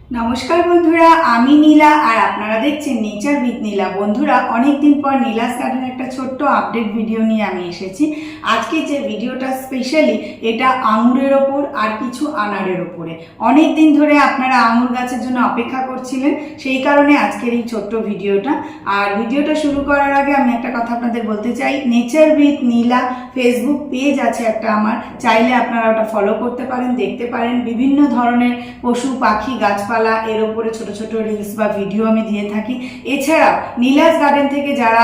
নমস্কার বন্ধুরা, আমি নীলা আর আপনারা দেখছেন নেচার উইথ নীলা। বন্ধুরা, অনেক দিন পর নীলাস গার্ডেনের একটা ছোট্ট আপডেট ভিডিও নিয়ে আমি এসেছি। আজকে যে ভিডিওটা স্পেশালি এটা আঙুরের ওপর আর কিছু আনারের ওপরে। অনেক দিন ধরে আপনারা আঙুর গাছের জন্য অপেক্ষা করছিলেন, সেই কারণে আজকের এই ছোট্ট ভিডিওটা। আর ভিডিওটা শুরু করার আগে আমি একটা কথা আপনাদের বলতে চাই, nature with Nila Facebook page আছে একটা আমার, চাইলে আপনারা ওটা ফলো করতে পারেন, দেখতে পারেন। বিভিন্ন ধরনের পশু পাখি গাছপালা এর উপরে ছোট ছোট রিলস বা ভিডিও আমি দিয়ে থাকি। এছাড়াও নীলাস গার্ডেন থেকে যারা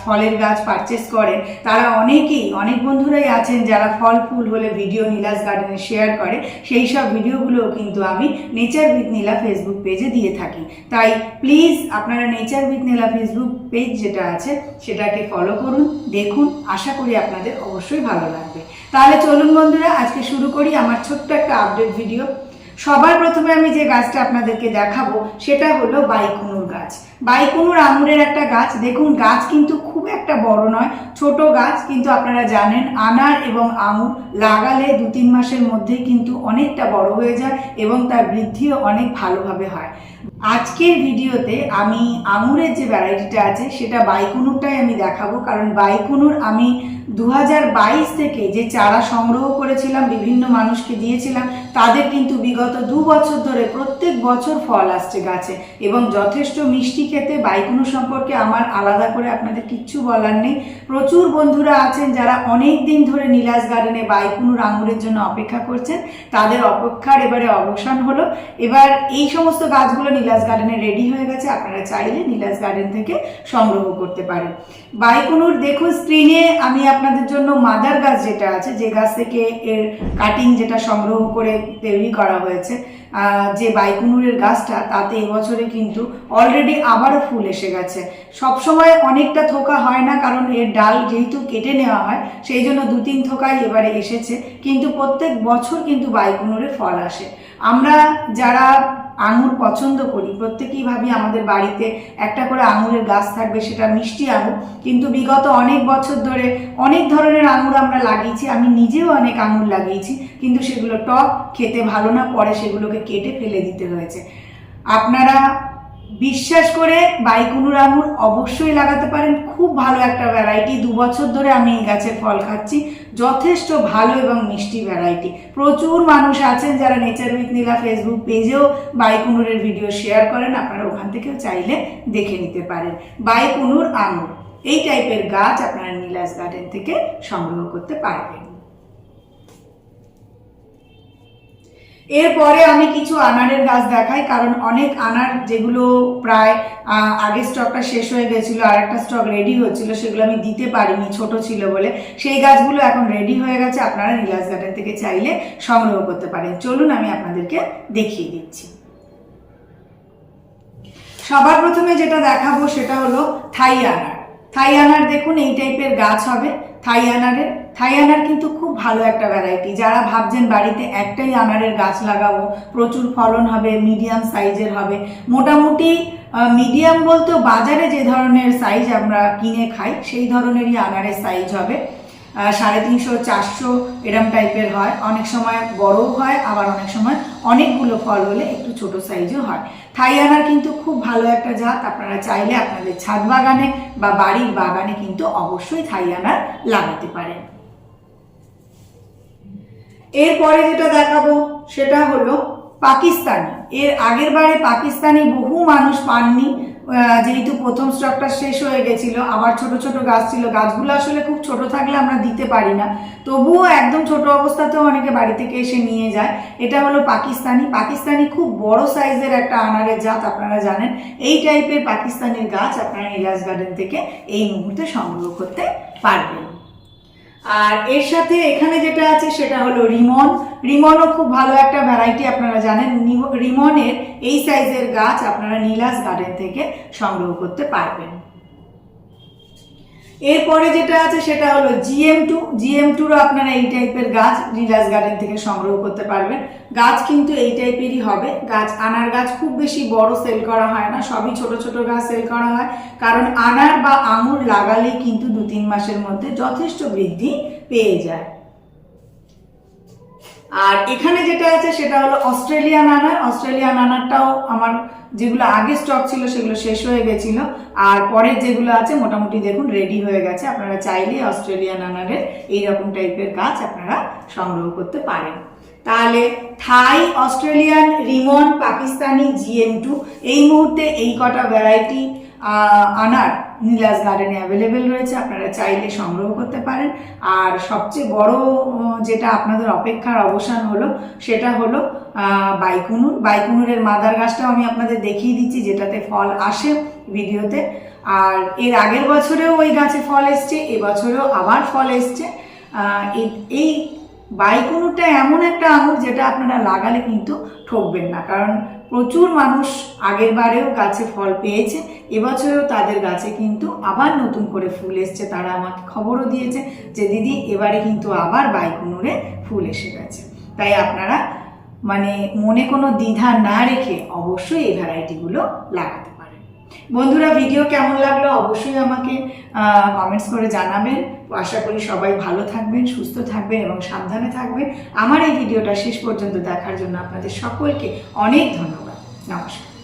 ফলের গাছ পারচেস করেন তারা অনেক বন্ধুরাই আছেন যারা ফল ফুল হলে ভিডিও নীলাস গার্ডেনে শেয়ার করে। সেই সব ভিডিওগুলোও কিন্তু আমি নেচার উইথ নীলা ফেসবুক পেজে দিয়ে থাকি। তাই প্লিজ আপনারা nature with Nila Facebook page যেটা আছে সেটাকে ফলো করুন, দেখুন। আশা করি আপনাদের অবশ্যই ভালো লাগবে। তাহলে চলুন বন্ধুরা, আজকে শুরু করি আমার ছোট্ট একটা আপডেট ভিডিও। সবার প্রথমে আমি যে গাছটা আপনাদেরকে দেখাবো সেটা হলো বাইকুনুর গাছ। বাইকুনুর আঙুরের একটা গাছ। দেখুন, গাছ কিন্তু খুব একটা বড় নয়, ছোট গাছ, কিন্তু আপনারা জানেন আনার এবং আঙুর লাগালে 2-3 মাসের মধ্যেই কিন্তু অনেকটা বড় হয়ে যায় এবং তার বৃদ্ধিও অনেক ভালোভাবে হয়। আজকের ভিডিওতে আমি আঙুরের যে ভ্যারাইটিটা আছে সেটা বাইকুনুরটাই আমি দেখাবো, কারণ বাইকুনুর আমি 2022 থেকে যে চারা সংগ্রহ করেছিলাম, বিভিন্ন মানুষকে দিয়েছিলাম, তাদের কিন্তু বিগত 2 বছর ধরে প্রত্যেক বছর ফল আসছে গাছে এবং যথেষ্ট মিষ্টি খেতে। বাইকুনুর সম্পর্কে আমার আলাদা করে আপনাদের কিচ্ছু বলার নেই। প্রচুর বন্ধুরা আছেন যারা অনেক দিন ধরে নীলাস গার্ডেনে বাইকুনুর আঙুরের জন্য অপেক্ষা করছেন, তাদের অপেক্ষার এবারে অবসান হলো। এবার এই সমস্ত গাছগুলো নীলাস গার্ডেনে রেডি হয়ে গেছে, আপনারা চাইলে নীলাস গার্ডেন থেকে সংগ্রহ করতে পারেন। বাইকুনুর দেখুন, স্ক্রিনে আমি আপনাদের জন্য মাদার গাছ যেটা আছে, যে গাছ থেকে এর কাটিং যেটা সংগ্রহ করে তৈরি করা হয়েছে, যে বাইকুনুরের গাছটা, তাতে এবছরে কিন্তু অলরেডি আবারও ফুল এসে গেছে। সবসময় অনেকটা থোকা হয় না, কারণ এর ডাল যেহেতু কেটে নেওয়া হয় সেই জন্য 2-3 থোকাই এবারে এসেছে, কিন্তু প্রত্যেক বছর কিন্তু বাইকুনুরে ফল আসে। আমরা যারা আঙুর পছন্দ করি প্রত্যেকেই ভাবি আমাদের বাড়িতে একটা করে আঙুরের গাছ থাকবে, সেটা মিষ্টি আঙুর। কিন্তু বিগত অনেক বছর ধরে অনেক ধরনের আঙুর আমরা লাগিয়েছি, আমি নিজেও অনেক আঙুর লাগিয়েছি, কিন্তু সেগুলো টক, খেতে ভালো না, পরে সেগুলোকে কেটে ফেলে দিতে হয়েছে। আপনারা বিশ্বাস করে বাইকুনুর আঙুর অবশ্যই লাগাতে পারেন, খুব ভালো একটা ভ্যারাইটি। 2 বছর ধরে আমি এই গাছের ফল খাচ্ছি, যথেষ্ট ভালো এবং মিষ্টি ভ্যারাইটি। প্রচুর মানুষ আছেন যারা নেচার উইথ নীলা ফেসবুক পেজেও বাইকুনুরের ভিডিও শেয়ার করেন, আপনারা ওখান থেকেও চাইলে দেখে নিতে পারেন। বাইকুনুর আঙুর এই টাইপের গাছ আপনারা নীলাস গার্ডেন থেকে সংগ্রহ করতে পারবেন। এরপরে আমি কিছু আনারের গাছ দেখাই, কারণ অনেক আনার যেগুলো প্রায় আগের স্টকটা শেষ হয়ে গেছিলো, আর একটা স্টক রেডি হচ্ছিল, সেগুলো আমি দিতে পারিনি, ছোট ছিল বলে। সেই গাছগুলো এখন রেডি হয়ে গেছে, আপনারা নীলাস গার্ডেন থেকে চাইলে সংগ্রহ করতে পারেন। চলুন আমি আপনাদেরকে দেখিয়ে দিচ্ছি। সবার প্রথমে যেটা দেখাবো সেটা হলো থাই আনার। থাই আনার দেখুন এই টাইপের গাছ হবে থাই আনারের। থাই আনার কিন্তু খুব ভালো একটা ভ্যারাইটি। যারা ভাবছেন বাড়িতে একটাই আনারের গাছ লাগাবো, প্রচুর ফলন হবে, মিডিয়াম সাইজের হবে, মোটামুটি মিডিয়াম বলতেও বাজারে যে ধরনের সাইজ আমরা কিনে খাই সেই ধরনেরই আনারের সাইজ হবে। 350-400 এরম টাইপের হয়, অনেক সময় বড়ও হয়, আবার অনেক সময় অনেকগুলো ফল হলে একটু ছোট সাইজও হয়। থাই আনার কিন্তু খুব ভালো একটা জাত, আপনারা চাইলে আপনাদের ছাদ বাগানে বা বাড়ির বাগানে কিন্তু অবশ্যই থাই আনার লাগাতে পারেন। এরপরে যেটা দেখাবো সেটা হলো পাকিস্তানি। এর আগের বারে পাকিস্তানি বহু মানুষ পাননি, যেহেতু প্রথম স্টকটা শেষ হয়ে গেছিল, আবার ছোট ছোট গাছ ছিল। গাছগুলো আসলে খুব ছোট থাকলে আমরা দিতে পারি না, তবুও একদম ছোট অবস্থাতেও অনেকে বাড়ি থেকে এসে নিয়ে যায়। এটা হলো পাকিস্তানি। পাকিস্তানি খুব বড় সাইজের একটা আনারের জাত, আপনারা জানেন। এই টাইপের পাকিস্তানির গাছ আপনারা নীলাস গার্ডেন থেকে এই মুহূর্তে সংগ্রহ করতে পারবেন। আর এর সাথে এখানে যেটা আছে সেটা হলো রিমন। রিমনও খুব ভালো একটা ভ্যারাইটি, আপনারা জানেন। রিমনের এই সাইজের গাছ আপনারা নীলাস গার্ডেন থেকে সংগ্রহ করতে পারবেন। এরপরে যেটা আছে সেটা হলো GM2। GM2রও আপনারা এই টাইপের গাছ নীলাস গার্ডেন থেকে সংগ্রহ করতে পারবেন। গাছ কিন্তু এই টাইপেরই হবে। গাছ আনার গাছ খুব বেশি বড় সেল করা হয় না, সবই ছোট ছোট গাছ সেল করা হয়, কারণ আনার বা আঙুর লাগালেই কিন্তু 2-3 মাসের মধ্যে যথেষ্ট বৃদ্ধি পেয়ে যায়। আর এখানে যেটা আছে সেটা হলো অস্ট্রেলিয়ান আনার। অস্ট্রেলিয়ান আনারটাও আমার যেগুলো আগে স্টক ছিল সেগুলো শেষ হয়ে গেছিল, আর পরের যেগুলো আছে মোটামুটি দেখুন রেডি হয়ে গেছে। আপনারা চাইলে অস্ট্রেলিয়ান আনারের এইরকম টাইপের গাছ আপনারা সংগ্রহ করতে পারেন। তাহলে থাই, অস্ট্রেলিয়ান, রিমন, পাকিস্তানি, GM2 এই মুহূর্তে এই কটা ভ্যারাইটি আনার নীলাস গার্ডেনে অ্যাভেলেবেল রয়েছে, আপনারা চাইলে সংগ্রহ করতে পারেন। আর সবচেয়ে বড় যেটা আপনাদের অপেক্ষার অবসান হলো সেটা হলো বাইকুনুর। বাইকুনুরের মাদার গাছটাও আমি আপনাদের দেখিয়ে দিচ্ছি, যেটাতে ফল আসে ভিডিওতে। আর এর আগের বছরেও ওই গাছে ফল এসছে, এবছরেও আবার ফল এসছে। এই বাইকুনুরটা এমন একটা আঙুর যেটা আপনারা লাগালে কিন্তু ঠকবেন না, কারণ প্রচুর মানুষ আগের বারেও গাছে ফল পেয়েছে, এবছরেও তাদের গাছে কিন্তু আবার নতুন করে ফুল এসছে। তারা আমাকে খবরও দিয়েছে যে দিদি এবারে কিন্তু আবার বাইকুনুরে ফুল এসে গেছে। তাই আপনারা মানে মনে কোনো দ্বিধা না রেখে অবশ্যই এই ভ্যারাইটিগুলো লাগাতে পারেন। বন্ধুরা, ভিডিও কেমন লাগলো অবশ্যই আমাকে কমেন্টস করে জানাবেন। আশা করি সবাই ভালো থাকবেন, সুস্থ থাকবেন এবং সাবধানে থাকবেন। আমার এই ভিডিওটা শেষ পর্যন্ত দেখার জন্য আপনাদের সকলকে অনেক ধন্যবাদ। নমস্কার।